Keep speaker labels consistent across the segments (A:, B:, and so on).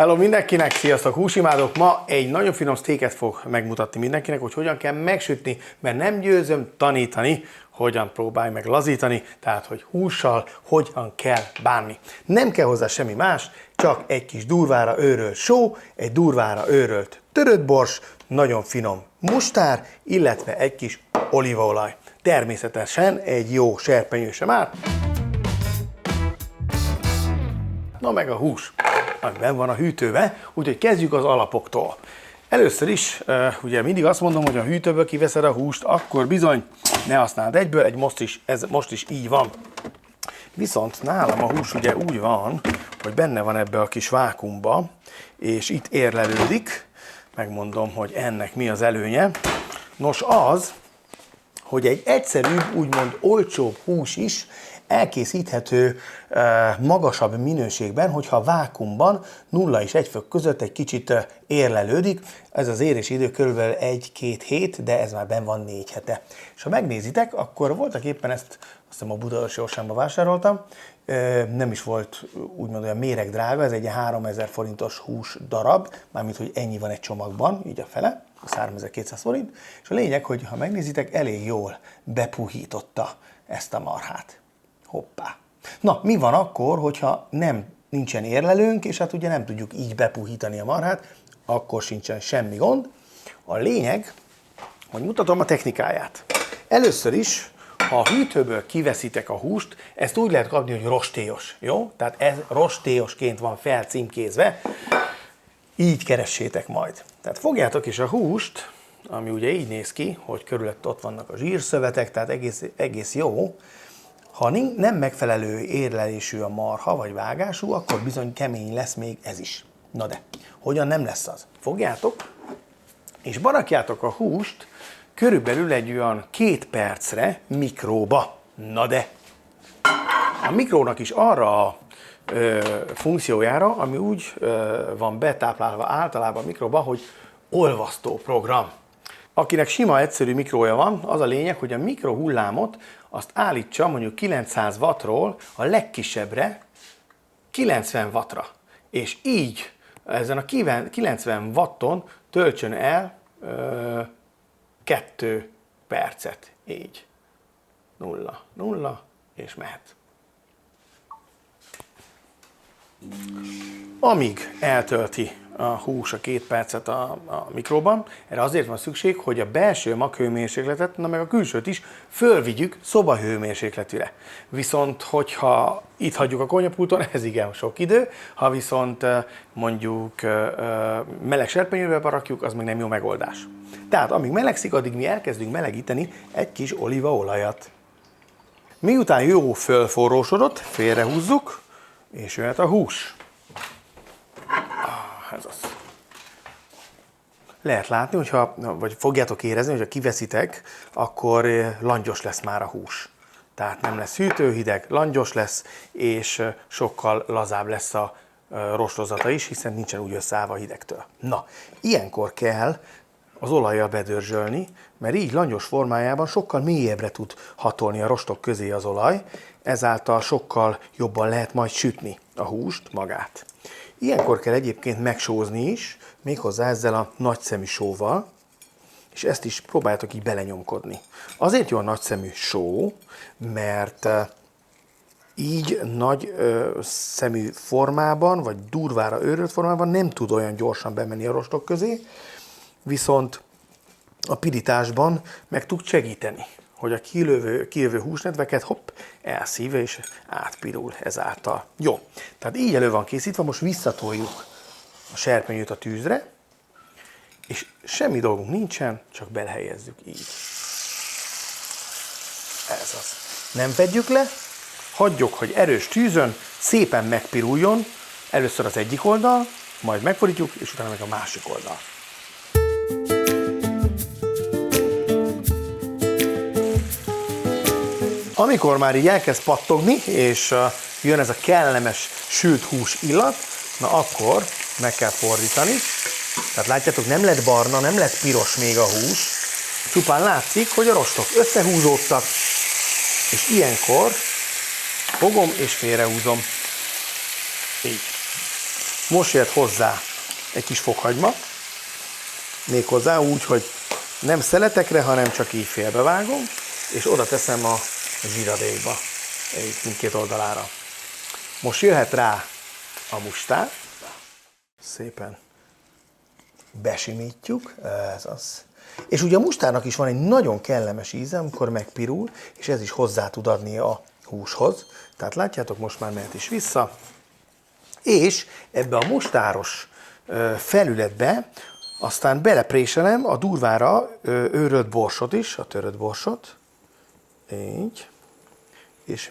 A: Hello mindenkinek, sziasztok, húsimádok! Ma egy nagyon finom sztéket fog megmutatni mindenkinek, hogy hogyan kell megsütni, mert nem győzöm tanítani, hogyan próbálj meg lazítani, tehát hogy hússal hogyan kell bánni. Nem kell hozzá semmi más, csak egy kis durvára őrölt só, egy durvára őrölt törött bors, nagyon finom mustár, illetve egy kis olívaolaj. Természetesen egy jó serpenyő sem áll. Na meg a hús, amiben van a hűtőbe, úgyhogy kezdjük az alapoktól. Először is, ugye mindig azt mondom, hogy a hűtőből kiveszed a húst, akkor bizony ne használd egyből, ez most is így van. Viszont nálam a hús ugye úgy van, hogy benne van ebbe a kis vákuumba, és itt érlelődik. Megmondom, hogy ennek mi az előnye. Nos az, hogy egy egyszerűbb, úgymond olcsóbb hús is elkészíthető magasabb minőségben, hogyha vákuumban 0 és 1 fok között egy kicsit érlelődik. Ez az érési idő körülbelül 1-2 hét, de ez már benn van 4 hete. És ha megnézitek, akkor voltak éppen ezt, azt hiszem a Budaörsi Orsánban vásároltam, nem is volt úgymond olyan méregdrága, ez egy 3000 forintos hús darab, mármint hogy ennyi van egy csomagban, így a fele, az 3200 forint, és a lényeg, hogy ha megnézitek, elég jól bepuhította ezt a marhát. Hoppá! Na, mi van akkor, hogyha nincsen érlelőnk, és hát ugye nem tudjuk így bepuhítani a marhát, akkor sincsen semmi gond. A lényeg, hogy mutatom a technikáját. Először is, ha a hűtőből kiveszitek a húst, ezt úgy lehet kapni, hogy rostélyos, jó? Tehát ez rostélyosként van felcímkézve, így keressétek majd. Tehát fogjátok is a húst, ami ugye így néz ki, hogy körülött ott vannak a zsírszövetek, tehát egész jó. Ha nem megfelelő érlelésű a marha, vagy vágású, akkor bizony kemény lesz még ez is. Na de, hogyan nem lesz az? Fogjátok, és barakjátok a húst körülbelül egy olyan 2 percre mikróba. Na de, a mikrónak is arra a funkciójára, ami úgy van betáplálva általában a mikróba, hogy olvasztó program. Akinek sima, egyszerű mikrója van, az a lényeg, hogy a mikrohullámot azt állítsa mondjuk 900 wattról a legkisebbre 90 wattra. És így ezen a 90 watton töltsön el 2 percet. Így. 0, 0, és mehet. Amíg eltölti a hús a 2 percet a mikróban, erre azért van szükség, hogy a belső maghőmérsékletet, na meg a külsőt is fölvigyük szobahőmérsékletűre. Viszont, hogyha itt hagyjuk a konyhapulton, ez igen sok idő, ha viszont mondjuk meleg serpenyővel berakjuk, az meg nem jó megoldás. Tehát amíg melegszik, addig mi elkezdünk melegíteni egy kis olívaolajat. Miután jó fölforrósodott, félrehúzzuk, és jöhet a hús. Ez az. Lehet látni, vagy fogjátok érezni, hogyha kiveszitek, akkor langyos lesz már a hús. Tehát nem lesz hűtőhideg, langyos lesz, és sokkal lazább lesz a rostozata is, hiszen nincsen úgy összeállva a hidegtől. Na, ilyenkor kell az olajjal bedörzsölni, mert így langyos formájában sokkal mélyebbre tud hatolni a rostok közé az olaj, ezáltal sokkal jobban lehet majd sütni a húst magát. Ilyenkor kell egyébként megsózni is, méghozzá ezzel a nagyszemű sóval, és ezt is próbáljátok így belenyomkodni. Azért jó a nagyszemű só, mert így nagy szemű formában, vagy durvára őrölt formában nem tud olyan gyorsan bemenni a rostok közé, viszont a pirításban meg tud segíteni, hogy a kijövő húsnedveket hopp, elszívja és átpirul ezáltal. Jó, tehát így elő van készítve, most visszatoljuk a serpenyőt a tűzre, és semmi dolgunk nincsen, csak belehelyezzük így. Ez az. Nem fedjük le, hagyjuk, hogy erős tűzön szépen megpiruljon, először az egyik oldal, majd megfordítjuk, és utána meg a másik oldal. Amikor már így elkezd pattogni, és jön ez a kellemes sült hús illat, na akkor meg kell fordítani. Tehát látjátok, nem lett barna, nem lett piros még a hús, csupán látszik, hogy a rostok összehúzódtak, és ilyenkor fogom és félrehúzom. Így. Most jött hozzá egy kis fokhagyma, méghozzá úgy, hogy nem szeletekre, hanem csak így félbevágom, és oda teszem a zsíradékba, így mindkét oldalára. Most jöhet rá a mustár, szépen besimítjuk, ez az. És ugye a mustárnak is van egy nagyon kellemes íze, amikor megpirul, és ez is hozzá tud adni a húshoz. Tehát látjátok, most már mehet is vissza. És ebbe a mustáros felületbe aztán belepréselem a durvára őrölt borsot is, a törött borsot. Így. És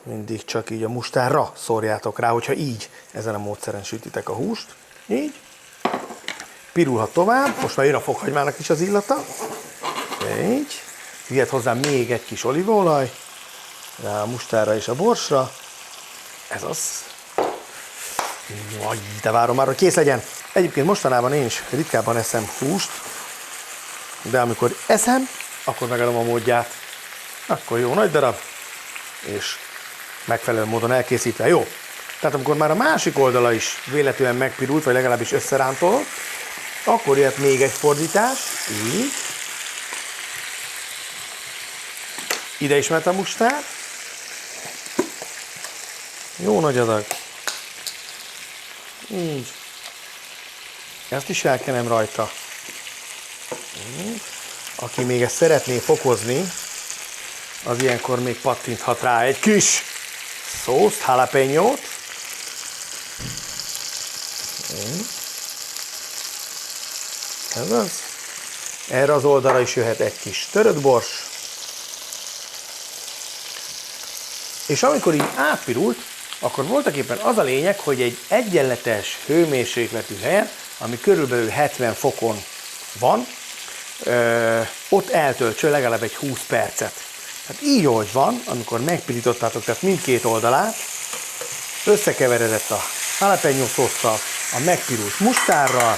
A: mindig csak így a mustárra szórjátok rá, hogyha így ezen a módszeren sütitek a húst. Így. Pirulhat tovább, most már jön a fokhagymának is az illata. Így. Vihet hozzá még egy kis olívaolaj, rá a mustárra és a borsra. Ez az. Jaj, de várom már, hogy kész legyen. Egyébként mostanában én is ritkábban eszem húst, de amikor eszem, akkor megadom a módját. Akkor jó nagy darab, és megfelelő módon elkészítve. Jó. Tehát amikor már a másik oldala is véletlenül megpirult, vagy legalábbis összerántolott, akkor jött még egy fordítás. Így. Ide is ment a mustár. Jó nagy adag. Így. Ezt is elkenem rajta. Aki még ezt szeretné fokozni, az ilyenkor még pattinthat rá egy kis szószt, jalapeñót. Ez az. Erre az oldalra is jöhet egy kis törött bors. És amikor így átpirult, akkor voltaképpen az a lényeg, hogy egy egyenletes hőmérsékletű helyen, ami körülbelül 70 fokon van, ott eltöltsön legalább egy 20 percet. Tehát így, ahogy van, amikor megpirítottátok, tehát mindkét oldalát, összekeveredett a jalapeño szósszal, a megpirult mustárral,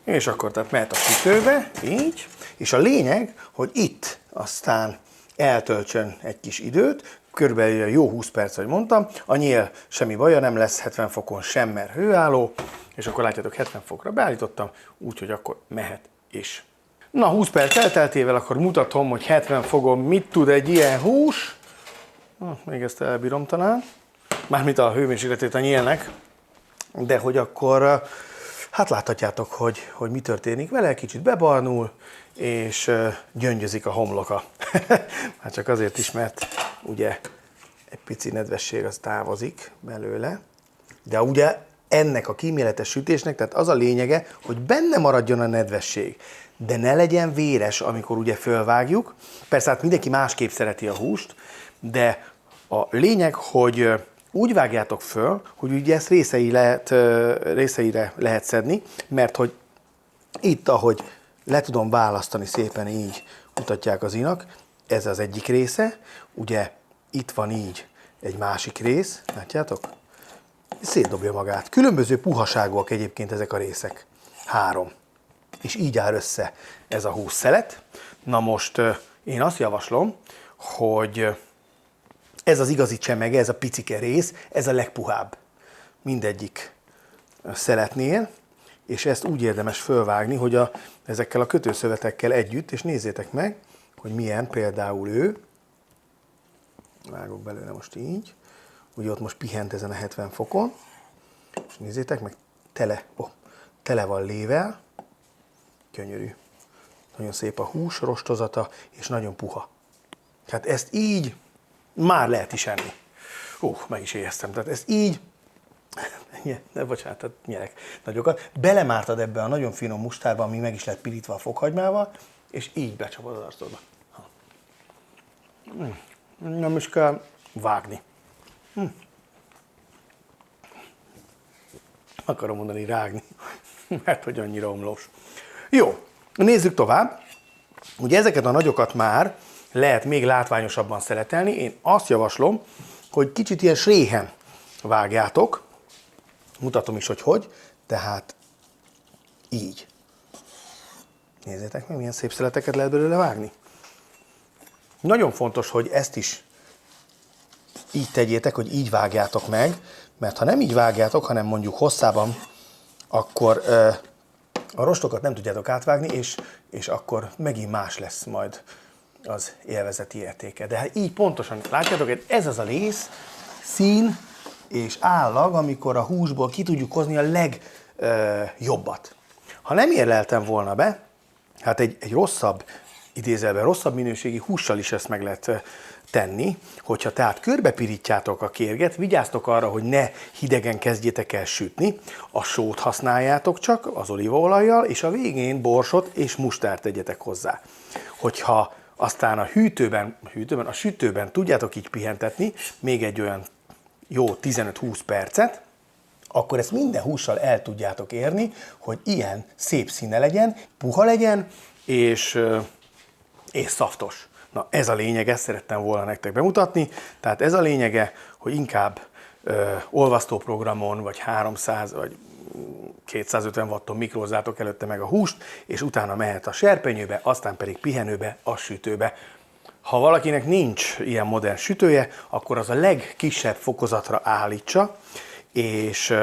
A: és akkor tehát mehet a sütőbe, így, és a lényeg, hogy itt aztán eltöltsön egy kis időt, körülbelül jó 20 perc, ahogy mondtam, a nyél semmi baja nem lesz 70 fokon sem, mert hőálló, és akkor látjátok, 70 fokra beállítottam, úgyhogy akkor mehet is. Na, 20 perc elteltével akkor mutatom, hogy 70 fokon mit tud egy ilyen hús. Még ezt elbírom talán. Mármint a hőmérsékletét a nyélnek. De hogy akkor, hát láthatjátok, hogy mi történik vele, kicsit bebarnul, és gyöngyözik a homloka. Hát csak azért is, mert ugye egy pici nedvesség az távozik belőle. De ugye ennek a kíméletes sütésnek, tehát az a lényege, hogy benne maradjon a nedvesség, de ne legyen véres, amikor ugye fölvágjuk. Persze hát mindenki másképp szereti a húst, de a lényeg, hogy úgy vágjátok föl, hogy ugye ezt részeire lehet szedni, mert hogy itt, ahogy le tudom választani szépen, így mutatják az inak, ez az egyik része, ugye itt van így egy másik rész, látjátok? Szétdobja magát. Különböző puhaságúak egyébként ezek a részek. 3. És így áll össze ez a hússzelet. Na most én azt javaslom, hogy ez az igazi csemege, ez a picike rész, ez a legpuhább mindegyik szeletnél, és ezt úgy érdemes fölvágni, hogy ezekkel a kötőszövetekkel együtt, és nézzétek meg, hogy milyen például ő, vágok belőle most így, ugye ott most pihent ezen a 70 fokon, és nézzétek meg, tele van lével, gyönyörű, nagyon szép a hús rostozata, és nagyon puha. Hát ezt így már lehet is enni. Meg is éheztem, tehát ezt így, bocsánat, tehát nyerek nagyokat, belemártad ebbe a nagyon finom mustárba, ami meg is lett pirítva a fokhagymával, és így becsapod az arcodba. Nem is kell vágni. Akarom mondani rágni, mert hogy annyira omlós. Jó, nézzük tovább. Ugye ezeket a nagyokat már lehet még látványosabban szeletelni. Én azt javaslom, hogy kicsit ilyen sréhen vágjátok. Mutatom is, hogy. Tehát így. Nézzétek meg, milyen szép szeleteket lehet belőle vágni. Nagyon fontos, hogy ezt is így tegyétek, hogy így vágjátok meg, Mert ha nem így vágjátok, hanem mondjuk hosszában, akkor a rostokat nem tudjátok átvágni, és akkor megint más lesz majd az élvezeti értéke. De hát így pontosan, látjátok, ez az a rész, szín és állag, amikor a húsból ki tudjuk hozni a legjobbat. Ha nem érleltem volna be, hát egy rosszabb, idézelben rosszabb minőségi hússal is ezt meg lehet tenni, hogyha tehát körbepirítjátok a kérget, vigyáztok arra, hogy ne hidegen kezdjétek el sütni, a sót használjátok csak az olívaolajjal, és a végén borsot és mustárt tegyetek hozzá. Hogyha aztán a a sütőben tudjátok így pihentetni, még egy olyan jó 15-20 percet, akkor ezt minden hússal el tudjátok érni, hogy ilyen szép színe legyen, puha legyen, és szaftos. Na ez a lényeg, ezt szerettem volna nektek bemutatni, tehát ez a lényege, hogy inkább olvasztóprogramon, vagy 300, vagy 250 watton mikrózzátok előtte meg a húst, és utána mehet a serpenyőbe, aztán pedig pihenőbe, a sütőbe. Ha valakinek nincs ilyen modern sütője, akkor az a legkisebb fokozatra állítsa, és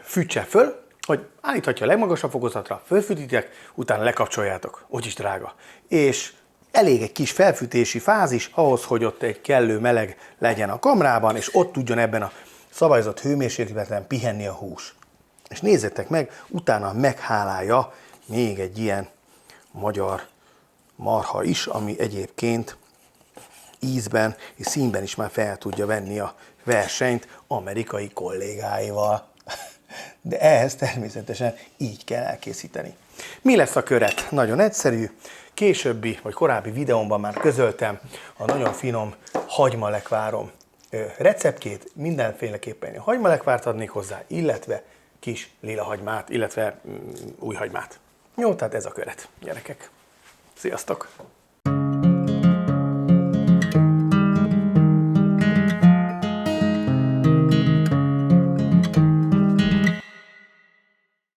A: fűtse föl, hogy állíthatja a legmagasabb fokozatra, fölfűtitek, utána lekapcsoljátok, úgyis drága. És elég egy kis felfűtési fázis ahhoz, hogy ott egy kellő meleg legyen a kamrában, és ott tudjon ebben a szabályozott hőmérsékleten pihenni a hús. És nézzétek meg, utána meghálálja még egy ilyen magyar marha is, ami egyébként ízben és színben is már fel tudja venni a versenyt amerikai kollégáival. De ehhez természetesen így kell elkészíteni. Mi lesz a köret? Nagyon egyszerű. Későbbi vagy korábbi videómban már közöltem a nagyon finom hagymalekvárom receptjét. Mindenféleképpen hagymalekvárt adnék hozzá, illetve kis lila hagymát, illetve új hagymát. Jó, tehát ez a köret, gyerekek. Sziasztok!